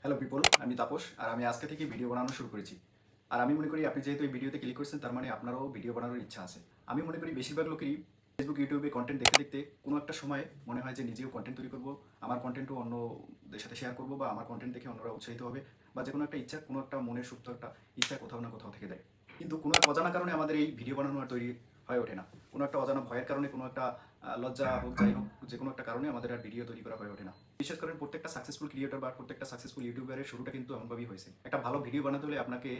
Hello people, আমি তাপস আর আমি আজকে থেকে ভিডিও বানানো শুরু করেছি। আর আমি মনে করি আপনি যেহেতু এই ভিডিওতে ক্লিক করেছেন তার মানে আপনারও ভিডিও বানানোর ইচ্ছা আছে। আমি মনে করি বেশিরভাগ লোকেরই ফেসবুক ইউটিউবে কন্টেন্ট দেখতে দেখতে কোনো একটা সময় মনে হয় যে নিজেও কন্টেন্ট তৈরি করব, আমার কন্টেন্টও অন্যদের সাথে শেয়ার করব বা আমার কন্টেন্ট দেখে অন্যরা উৎসাহিত হবে বা যে কোনো একটা ইচ্ছা, কোনো একটা মনের সুপ্ত একটা ইচ্ছা কোথাও না কোথাও থেকে দেয়। কিন্তু কোনো এক অজানা কারণে আমাদের এই ভিডিও বানানো আর তৈরি হয়ে ওঠে না। কোনো একটা অজানা ভয়ের কারণে, কোনো একটা লজ্জা হোক যাই হোক, যে কোনো একটা কারণে আমাদের আর ভিডিও তৈরি করা হয়ে ওঠে না। বিশেষ করে প্রত্যেকটা সাকসেসফুল ক্রিয়েটর বা প্রত্যেকটা সাকসেসফুল ইউটিউবারের শুরুটা কিন্তু এমনভাবেই হয়েছে। একটা ভালো ভিডিও বানাতে হলে আপনাকে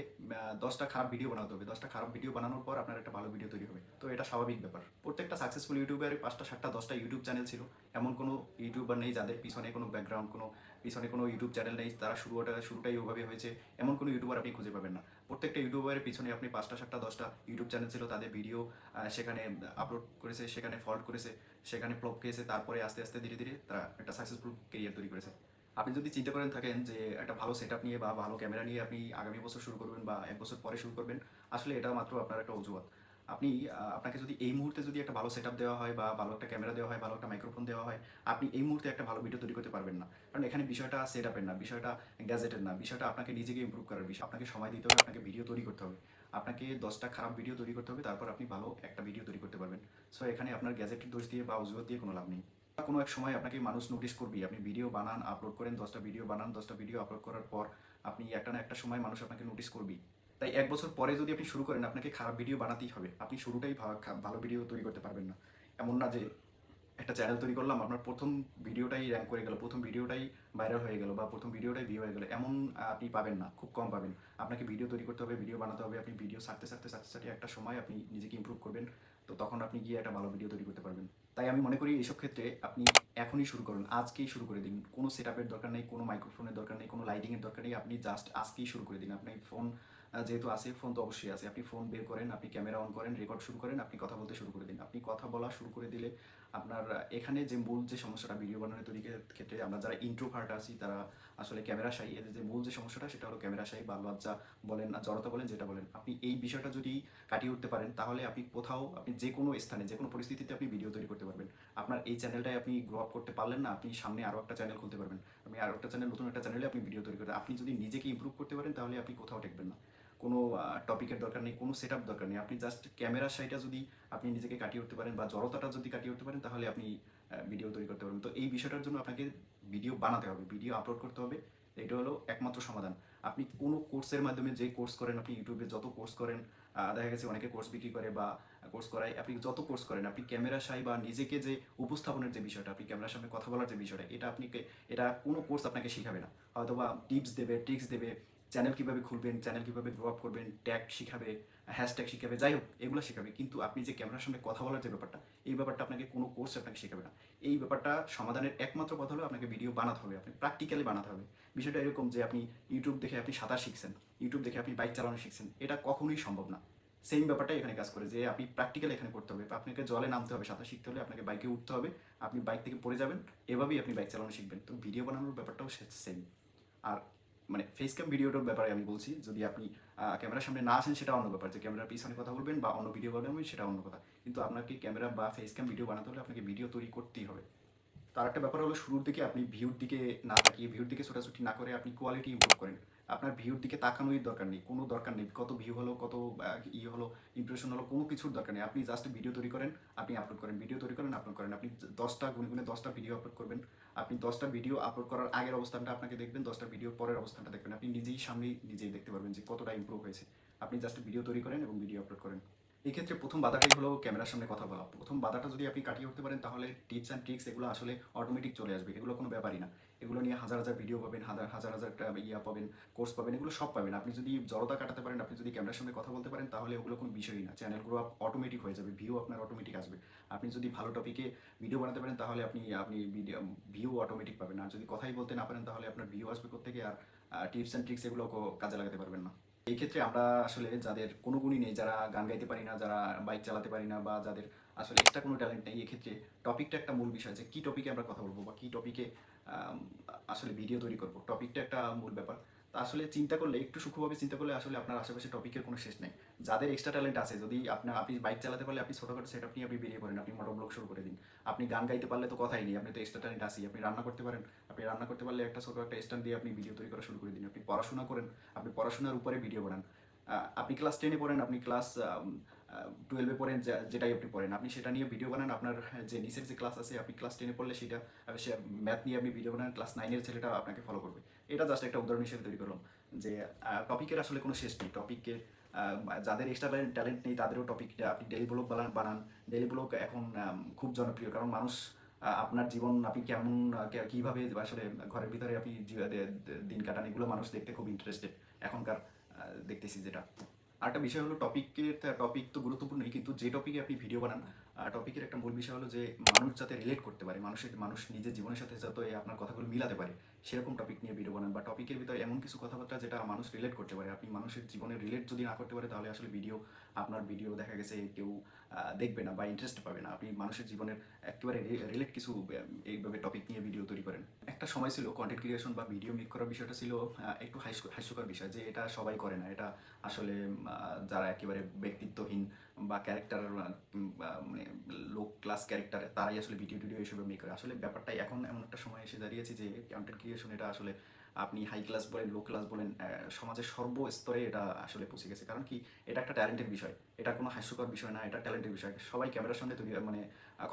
10টা খারাপ ভিডিও বানাতে হবে। 10টা খারাপ ভিডিও বানানোর পর আপনার একটা ভালো ভিডিও তৈরি হবে। তো এটা স্বাভাবিক ব্যাপার। প্রত্যেকটা সাকসেসফুল ইউটিউবারের 5টা 7টা 10টা ইউটিউব চ্যানেল ছিল। এমন কোনো ইউটিউবার নেই যাদের পিছনে কোনো ব্যাকগ্রাউন্ড, কোনো পিছনে কোনো ইউটিউব চ্যানেল নেই, তারা শুরুটাই ওভাবে হয়েছে, এমন কোনো ইউটিউবার আপনি খুঁজে পাবেন না। প্রত্যেকটা ইউটিউবারের পিছনে আপনি 5টা 7টা 10টা ইউটিউব চ্যানেল ছিল, তাদের ভিডিও সেখানে আপলোড করেছে, সেখানে ফল্ট করেছে, সেখানে ফ্লপ খেয়েছে, তারপরে আস্তে আস্তে ধীরে ধীরে তারা একটা সাকসেসফুল কেরিয়ার তৈরি করেছে। আপনি যদি চিন্তা করেন থাকেন যে একটা ভালো সেট নিয়ে বা ভালো ক্যামেরা নিয়ে আপনি আগামী বছর শুরু করবেন বা 1 বছর পরে শুরু করবেন, আসলে এটা মাত্র আপনার একটা অজুহাত। আপনি আপনাকে যদি এই মুহূর্তে যদি একটা ভালো সেট দেওয়া হয় বা ভালো একটা ক্যামেরা দেওয়া হয়, ভালো একটা মাইক্রোফোন দেওয়া হয়, আপনি এই মুহূর্তে একটা ভালো ভিডিও তৈরি করতে পারবেন না। কারণ এখানে বিষয়টা সেট আপের না, বিষয়টা গ্যাজেটের না, বিষয়টা আপনাকে নিজেকে ইমপ্রুভ করার বিষয়। আপনাকে সময় দিতে হবে, আপনাকে ভিডিও তৈরি করতে হবে, আপনাকে 10টা খারাপ ভিডিও তৈরি করতে হবে, তারপর আপনি ভালো একটা ভিডিও তৈরি করতে পারবেন। সো এখানে আপনার গ্যাজেটের দোষ দিয়ে বা অজুহাত দিয়ে কোনো লাভ নেই। কোনো এক সময় আপনাকে মানুষ নোটিস করবেই। আপনি ভিডিও বানান, আপলোড করেন, 10টা ভিডিও বানান, 10টা ভিডিও আপলোড করার পর আপনি একটা না একটা সময় মানুষ আপনাকে নোটিস করবেই। তাই 1 বছর পরে যদি আপনি শুরু করেন, আপনাকে খারাপ ভিডিও বানাতেই হবে। আপনি শুরুটাই ভালো ভিডিও তৈরি করতে পারবেন না। এমন না যে একটা চ্যানেল তৈরি করলাম, আপনার প্রথম ভিডিওটাই র্যাঙ্ক করে গেল, প্রথম ভিডিওটাই ভাইরাল হয়ে গেল বা প্রথম ভিডিওটাই ভিউ হয়ে গেল, এমন আপনি পাবেন না, খুব কম পাবেন। আপনাকে ভিডিও তৈরি করতে হবে, ভিডিও বানাতে হবে, আপনি ভিডিও ছাড়তে একটা সময় আপনি নিজেকে ইমপ্রুভ করবেন। তো তখন আপনি গিয়ে একটা ভালো ভিডিও তৈরি করতে পারবেন। তাই আমি মনে করি এইসব ক্ষেত্রে আপনি এখনই শুরু করুন, আজকেই শুরু করে দিন। কোনো সেট আপের দরকার নেই, কোনো মাইক্রোফোনের দরকার নেই, কোনো লাইটিংয়ের দরকার নেই, আপনি জাস্ট আজকেই শুরু করে দিন। আপনি ফোন যেহেতু আছে, ফোন তো অবশ্যই আছে, আপনি ফোন বের করেন, আপনি ক্যামেরা অন করেন, রেকর্ড শুরু করেন, আপনি কথা বলতে শুরু করে দিন। আপনি কথা বলা শুরু করে দিলে আপনার এখানে যে মূল যে সমস্যাটা ভিডিও বানানোর তৈরির ক্ষেত্রে, আমরা যারা ইন্ট্রোভার্ট আছি তারা আসলে ক্যামেরা শাই, এদের যে মূল যে সমস্যাটা সেটা হলো ক্যামেরা শাই বা লজ্জা বলেন, জড়তা বলেন, যেটা বলেন, আপনি এই বিষয়টা যদি কাটিয়ে উঠতে পারেন তাহলে আপনি কোথাও, আপনি যে কোনো স্থানে, যে কোনো পরিস্থিতিতে আপনি ভিডিও তৈরি করতে পারবেন। আপনার এই চ্যানেলটাই আপনি গ্রো আপ করতে পারলেন না, আপনি সামনে আরও একটা চ্যানেল খুলতে পারবেন। আপনি আরও একটা চ্যানেল, নতুন একটা চ্যানেলে আপনি ভিডিও তৈরি করতে, আপনি যদি নিজেকে ইমপ্রুভ করতে পারেন তাহলে আপনি কোথাও ঠেকবেন না। কোনো টপিকের দরকার নেই, কোনো সেট দরকার নেই, আপনি জাস্ট ক্যামেরার সাইডটা যদি আপনি নিজেকে কাটিয়ে উঠতে পারেন বা জড়তাটা যদি কাটিয়ে উঠতে পারেন তাহলে আপনি ভিডিও তৈরি করতে পারবেন। তো এই বিষয়টার জন্য আপনাকে ভিডিও বানাতে হবে, ভিডিও আপলোড করতে হবে। এটা হলো একমাত্র সমাধান। আপনি কোনো কোর্সের মাধ্যমে যে কোর্স করেন, আপনি ইউটিউবে যত কোর্স করেন, দেখা গেছে অনেকে কোর্স বিক্রি করে বা কোর্স করায়, আপনি যত কোর্স করেন, আপনি ক্যামেরা সাই বা নিজেকে যে উপস্থাপনের যে বিষয়টা, আপনি ক্যামেরার সামনে কথা বলার যে বিষয়টা, এটা কোনো কোর্স আপনাকে শেখাবে না। হয়তো বা টিপস দেবে, ট্রিক্স দেবে, চ্যানেল কীভাবে খুলবেন, চ্যানেল কীভাবে গ্রো আপ করবেন, ট্যাগ শিখাবে, হ্যাশট্যাগ শিখাবে, যাই হোক এগুলো শেখাবে। কিন্তু আপনি যে ক্যামেরার সামনে কথা বলার যে ব্যাপারটা, এই ব্যাপারটা আপনাকে কোনো কোর্স আপনাকে শেখাবে না। এই ব্যাপারটা সমাধানের একমাত্র কথা হলো আপনাকে ভিডিও বানাতে হবে, আপনি প্র্যাকটিক্যালি বানাতে হবে। বিষয়টা এরকম যে আপনি ইউটিউব দেখে আপনি সাঁতার শিখছেন, ইউটিউব দেখে আপনি বাইক চালানো শিখছেন, এটা কখনোই সম্ভব না। সেম ব্যাপারটাই এখানে কাজ করে যে আপনি প্র্যাকটিক্যালি এখানে করতে হবে। আপনাকে জলে নামতে হবে, সাঁতার শিখতে হলে আপনাকে বাইকে উঠতে হবে, আপনি বাইক থেকে পড়ে যাবেন, এভাবেই আপনি বাইক চালানো শিখবেন। তো ভিডিও বানানোর ব্যাপারটাও সেম। আর মানে ফেস ক্যাম ভিডিওটার ব্যাপারে আমি বলছি, যদি আপনি ক্যামেরার সামনে না আসেন সেটা অন্য ব্যাপার, যে ক্যামেরার পিছনে কথা বলবেন বা অন্য ভিডিও বানাবেন সেটা অন্য কথা। কিন্তু আপনাকে ক্যামেরা বা ফেস ক্যাম ভিডিও বানাতে হলে আপনাকে ভিডিও তৈরি করতেই হবে। তার একটা ব্যাপার হলো, শুরুর দিকে আপনি ভিউর দিকে না তাকিয়ে, ভিউর দিকে ছোটাছুটি না করে আপনি কোয়ালিটি ইমপ্রুভ করেন। আপনার ভিউর দিকে তাকানোই দরকার নেই, কোনো দরকার নেই, কত ভিউ হলো, কত হলো, ইমপ্রেশন হলো, কোনো কিছুর দরকার নেই। আপনি জাস্ট ভিডিও তৈরি করেন, আপনি আপলোড করেন, ভিডিও তৈরি করেন, আপলোড করেন। আপনি 10টা গুনে গুনে 10টা ভিডিও আপলোড করবেন। আপনি 10টা ভিডিও আপলোড করার আগের অবস্থানটা আপনাকে দেখবেন, 10টা ভিডিও পরের অবস্থানটা দেখবেন। আপনি নিজেই সামনেই নিজেই দেখতে পারবেন যে কতটা ইমপ্রুভ হয়েছে। আপনি জাস্ট ভিডিও তৈরি করেন এবং ভিডিও আপলোড করেন। এই ক্ষেত্রে প্রথম বাধাটাই হলো ক্যামেরার সামনে কথা বলা। প্রথম বাধাটা যদি আপনি কাটিয়ে উঠতে পারেন তাহলে টিপস অ্যান্ড ট্রিক্স এগুলো আসলে অটোমেটিক চলে আসবে। এগুলো কোনো ব্যাপারই না। এগুলো নিয়ে হাজার হাজার ভিডিও পাবেন, হাজার হাজার পাবেন, কোর্স পাবেন, এগুলো সব পাবেন। আপনি যদি জড়তা কাটাতে পারেন, আপনি যদি ক্যামেরার সামনে কথা বলতে পারেন তাহলে ওগুলো কোনো বিষয়ই না। চ্যানেল গ্রো আপ অটোমেটিক হয়ে যাবে, ভিউ আপনার অটোমেটিক আসবে। আপনি যদি ভালো টপিকে ভিডিও বানাতে পারেন তাহলে আপনি আপনি ভিডিও ভিউ অটোমেটিক পাবেন। আর যদি কথাই বলতে না পারেন তাহলে আপনার ভিউ আসবে কোত্থেকে, আর টিপস অ্যান্ড ট্রিক্স এগুলো কাজে লাগাতে পারবেন না। এই ক্ষেত্রে আমরা আসলে যাদের কোনো গুণই নেই, যারা গান গাইতে পারি না, যারা বাইক চালাতে পারি না, বা যাদের আসলে এক্সট্রা কোনো ট্যালেন্ট নেই, এক্ষেত্রে টপিকটা একটা মূল বিষয়, যে কী টপিকে আমরা কথা বলবো বা কী টপিকে আসলে ভিডিও তৈরি করবো, টপিকটা একটা মূল ব্যাপার। তা আসলে চিন্তা করলে, একটু সূক্ষ্মভাবে চিন্তা করলে আসলে আপনার আশেপাশে টপিকের কোনো শেষ নেই। যাদের এক্সট্রা ট্যালেন্ট আছে, যদি আপনি বাইক চালাতে পারলে আপনি ছোটখাটো সেটআপ নিয়ে আপনি বেরিয়ে পড়েন, আপনি মোটর ব্লগ শুরু করে দিন। আপনি গান গাইতে পারলে তো কথাই নেই, আপনি তো এক্সট্রা ট্যালেন্ট আছেই। আপনি রান্না করতে পারেন, আপনি রান্না করতে পারলে একটা ছোট একটা স্ট্যান্ড দিয়ে আপনি ভিডিও তৈরি করা শুরু করে দিন। আপনি পড়াশোনা করেন, আপনি পড়াশোনার উপরে ভিডিও বানান। আপনি ক্লাস 10-এ পড়েন, আপনি ক্লাস 12-এ পড়েন, যেটাই আপনি পড়েন, আপনি সেটা নিয়ে ভিডিও বানান। আপনার যে নিচের যে ক্লাস আছে, আপনি ক্লাস 10-এ পড়লে সেটা সে ম্যাথ নিয়ে আপনি ভিডিও বানান, ক্লাস 9-এর ছেলেটা আপনাকে ফলো করবে। এটা জাস্ট একটা উদাহরণ হিসেবে তৈরি করলাম যে টপিকের আসলে কোনো শেষ নেই। টপিকের যাদের এক্সট্রা ট্যালেন্ট নেই তাদেরও টপিক, আপনি ডেইলি ব্লগ বানান। ডেইলি ব্লগ এখন খুব জনপ্রিয়, কারণ মানুষ আপনার জীবন আপনি কেমন কীভাবে আসলে ঘরের ভিতরে আপনি দিন কাটান, এগুলো মানুষ দেখতে খুব ইন্টারেস্টেড এখনকার, দেখতেছি যেটা। আরেকটা বিষয় হলো টপিক তো গুরুত্বপূর্ণই, কিন্তু যে টপিকে আপনি ভিডিও বানান, টপিকের একটা মূল বিষয় হলো যে মানুষ যাতে রিলেট করতে পারে, মানুষ নিজের জীবনের সাথে যাতে আপনার কথাগুলো মিলাতে পারে, সেরকম টপিক নিয়ে ভিডিও বানান। বা টপিকের ভিতরে এমন কিছু কথাবার্তা যেটা মানুষ রিলেট করতে পারে। আপনি মানুষের জীবনে রিলেট যদি না করতে পারে, তাহলে আসলে আপনার ভিডিও দেখা গেছে কেউ দেখবে না বা ইন্টারেস্ট পাবে না। আপনি মানুষের জীবনের একেবারে রিলেট কিছু এইভাবে টপিক নিয়ে ভিডিও তৈরি করেন। একটা সময় ছিল কন্টেন্ট ক্রিয়েশন বা ভিডিও মেক করার বিষয়টা ছিল একটু হাস্যকর বিষয়, যে এটা সবাই করে না। এটা আসলে যারা একেবারে ব্যক্তিত্বহীন বা ক্যারেক্টার, মানে লো ক্লাস ক্যারেক্টার, তারাই আসলে ভিডিও এসবে মেক করে। আসলে ব্যাপারটা এখন এমন একটা সময় এসে দাঁড়িয়েছে যে কন্টেন্ট ক্রিয়েশন এটা আসলে আপনি হাই ক্লাস বলেন, লো ক্লাস বলেন, সমাজের সর্বস্তরে এটা আসলে পৌঁছে গেছে। কারণ কি, এটা একটা ট্যালেন্টের বিষয়, এটা কোনো হাস্যকর বিষয় না, এটা ট্যালেন্টের বিষয়। সবাই ক্যামেরার সামনে মানে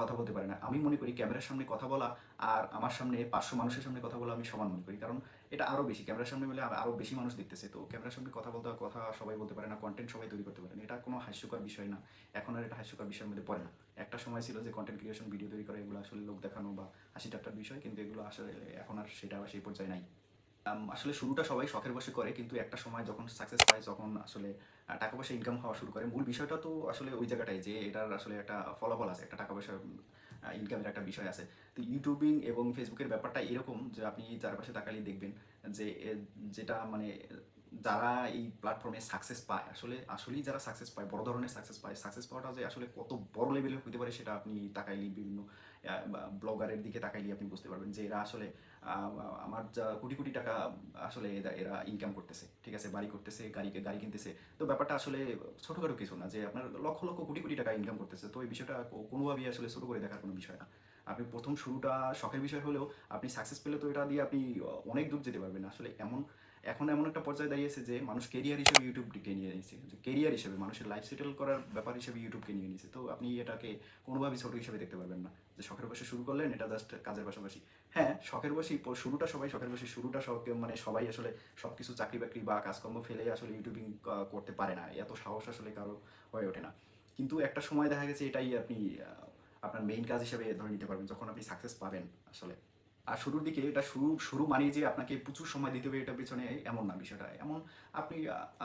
কথা বলতে পারে না। আমি মনে করি ক্যামেরার সামনে কথা বলা আর আমার সামনে 500 মানুষের সামনে কথা বলা আমি সমান মনে করি। কারণ এটা আরও বেশি, ক্যামেরার সামনে বলে আরও বেশি মানুষ দেখতেছে। তো ক্যামেরার সামনে কথা সবাই বলতে পারে না, কন্টেন্ট সবাই তৈরি করতে পারে না। এটা কোনো হাস্যকর বিষয় না, এখন আর এটা হাস্যকর বিষয়ের মধ্যে পড়ে না। একটা সময় ছিল যে কন্টেন্ট ক্রিয়েশন, ভিডিও তৈরি করা, এগুলো আসলে লোক দেখানো বা হাসি ঠাট্টার বিষয়, কিন্তু এগুলো আসলে এখন আর সেটা সেই পর্যায়ে নাই। আসলে শুরুটা সবাই শখের বশে করে, কিন্তু একটা সময় যখন সাকসেস পায়, যখন আসলে টাকা পয়সা ইনকাম হওয়া শুরু করে, মূল বিষয়টা তো আসলে ওই জায়গাটাই যে এটার আসলে একটা ফলাফল আছে, একটা টাকা পয়সা ইনকামের একটা বিষয় আছে। তো ইউটিউবিং এবং ফেসবুকের ব্যাপারটা এরকম যে আপনি চারপাশে তাকালেই দেখবেন যে যেটা মানে যারা এই প্ল্যাটফর্মে সাকসেস পায়, আসলেই যারা সাকসেস পায়, বড় ধরনের সাকসেস পাওয়াটা যে আসলে কত বড় লেভেলের হতে পারে, সেটা আপনি তাকাইলেই বিভিন্ন ব্লগারের দিকে তাকাইলেই আপনি বুঝতে পারবেন যে এরা আসলে আমার যা কোটি কোটি টাকা আসলে এরা ইনকাম করতেছে, ঠিক আছে, বাড়ি করতেছে, গাড়ি কিনতেছে। তো ব্যাপারটা আসলে ছোটোখাটো কিছু না যে আপনার লক্ষ লক্ষ কোটি কোটি টাকা ইনকাম করতেছে। তো এই বিষয়টা কোনোভাবেই আসলে ছোটো করে দেখার কোনো বিষয় না। আপনি প্রথম শুরুটা শখের বিষয় হলেও আপনি সাকসেস পেলে তো এটা দিয়ে আপনি অনেক দূর যেতে পারবেন। আসলে এখন এমন একটা পর্যায়ে দাঁড়িয়েছে যে মানুষ কেরিয়ার হিসেবে ইউটিউবকে নিয়ে নিয়েছে, যে কেরিয়ার হিসেবে মানুষের লাইফ সেটেল করার ব্যাপার হিসেবে ইউটিউবকে নিয়ে নিয়েছে। তো আপনি এটাকে কোনোভাবেই ছোটো হিসেবে দেখতে পারবেন না যে শখের বসে শুরু করলেন, এটা জাস্ট কাজের পাশাপাশি। হ্যাঁ, শখের বসেই শুরুটা সবাই শখের বসে শুরুটা শখ, মানে সবাই আসলে সব কিছু চাকরি বাকরি বা কাজকর্ম ফেলে আসলে ইউটিউবিং করতে পারে না, এত সাহস আসলে কারো হয়ে ওঠে না। কিন্তু একটা সময় দেখা গেছে এটাই আপনি আপনার মেইন কাজ হিসেবে ধরে নিতে পারবেন যখন আপনি সাকসেস পাবেন আসলে। আর শুরুর দিকে এটা শুরু মানেই যে আপনাকে প্রচুর সময় দিতে হবে এটার পেছনে, এমন না বিষয়টা।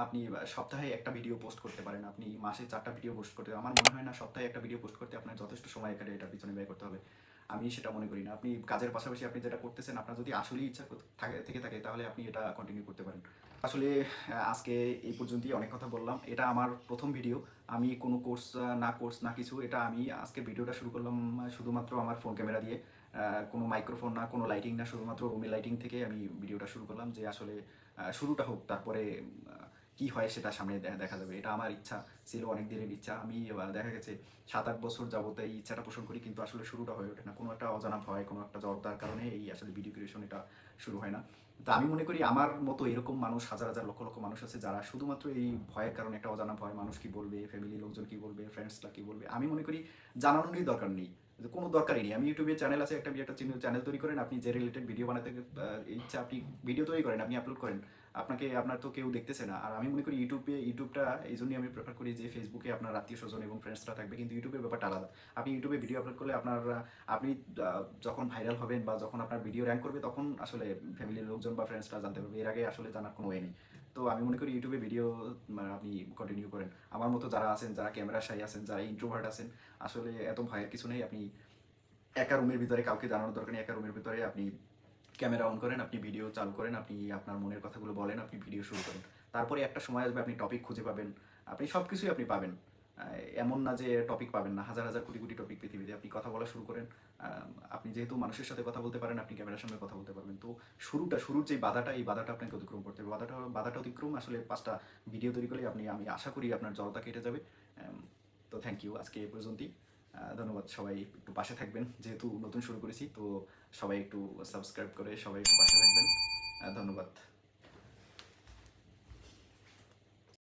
আপনি সপ্তাহে একটা ভিডিও পোস্ট করতে পারেন, আপনি মাসে 4টা ভিডিও পোস্ট করতে, আমার মনে হয় না সপ্তাহে একটা ভিডিও পোস্ট করতে আপনার যথেষ্ট সময় এটার পিছনে ব্যয় করতে হবে। আমি সেটা মনে করি না। আপনি কাজের পাশাপাশি আপনি যেটা করতেছেন, আপনার যদি আসলেই ইচ্ছা থেকে থাকে, তাহলে আপনি এটা কন্টিনিউ করতে পারেন। আসলে আজকে এই পর্যন্তই, অনেক কথা বললাম। এটা আমার প্রথম ভিডিও, আমি কোনো কোর্স না কিছু। এটা আমি আজকে ভিডিওটা শুরু করলাম শুধুমাত্র আমার ফোন ক্যামেরা দিয়ে, কোনো মাইক্রোফোন না, কোনো লাইটিং না, শুধুমাত্র রুমে লাইটিং থেকে আমি ভিডিওটা শুরু করলাম। যে আসলে শুরুটা হোক, তারপরে কি হয় সেটা সামনে দেখা যাবে। এটা আমার ইচ্ছা ছিল, অনেক দিনের ইচ্ছা। আমি দেখা গেছে 7-8 বছর যাবত এই ইচ্ছাটা পোষণ করি, কিন্তু আসলে শুরুটা হয়ে ওঠে না। কোনো একটা অজানা ভয়, কোনো একটা জড়তার কারণে এই আসলে ভিডিও ক্রিয়েশন এটা শুরু হয় না। তো আমি মনে করি আমার মতো এরকম মানুষ হাজার হাজার লক্ষ লক্ষ মানুষ আছে, যারা শুধুমাত্র এই ভয়ের কারণে, একটা অজানা ভয়, মানুষ কি বলবে, ফ্যামিলি লোকজন কি বলবে, ফ্রেন্ডসরা কি বলবে, আমি মনে করি জানানোরই দরকার নেই, কোনো দরকারই নেই। আমি ইউটিউবে চ্যানেল আছে, একটা চ্যানেল তৈরি করেন, আপনি যে রিলেটেড ভিডিও বানাতে ইচ্ছা, আপনি ভিডিও তৈরি করেন, আপনি আপলোড করেন। আপনার তো কেউ দেখতেছে না। আর আমি মনে করি ইউটিউবটা এই জন্যই আমি প্রেফার করি যে ফেসবুকে আপনার আত্মীয় স্বজন এবং ফ্রেন্ডসরা থাকবে, কিন্তু ইউটিউবের ব্যাপারটা আলাদা। আপনি ইউটিউবে ভিডিও আপলোড করলে আপনি যখন ভাইরাল হবেন বা যখন আপনার ভিডিও র্যাঙ্ক করবে, তখন আসলে ফ্যামিলির লোকজন বা ফ্রেন্ডসরা জানতে পারবে, এর আগে আসলে জানার কোনো ওয়ে নেই। তো আমি মনে করি ইউটিউবে ভিডিও আপনি কন্টিনিউ করেন। আমার মতো যারা আছেন, যারা ক্যামেরা শাই আছেন, যারা ইন্ট্রোভার্ট আছেন, আসলে এত ভয়ের কিছু নেই। আপনি একা রুমের ভিতরে, কাউকে জানানোর দরকার নেই, একা রুমের ভিতরে আপনি ক্যামেরা অন করেন, আপনি ভিডিও চালু করেন, আপনি আপনার মনের কথাগুলো বলেন, আপনি ভিডিও শুরু করেন। তারপরে একটা সময় আসবে আপনি টপিক খুঁজে পাবেন, আপনি সব কিছুই আপনি পাবেন। এমন না যে টপিক পাবেন না, হাজার হাজার কোটি কোটি টপিক পৃথিবীতে। আপনি কথা বলা শুরু করেন, আপনি যেহেতু মানুষের সাথে কথা বলতে পারেন, আপনি ক্যামেরার সামনে কথা বলতে পারবেন। তো শুরুর যে বাধাটা, এই বাধাটা আপনাকে অতিক্রম করতে হবে। বাধাটা অতিক্রম আসলে ৫টা ভিডিও তৈরি করলে আমি আশা করি আপনার জড়তা কেটে যাবে। তো থ্যাংক ইউ। আজকে এ পর্যন্তই। ধন্যবাদ। সবাই একটু পাশে থাকবেন। যেহেতু নতুন শুরু করেছি, তো সবাই একটু সাবস্ক্রাইব করে সবাই একটু পাশে থাকবেন। ধন্যবাদ।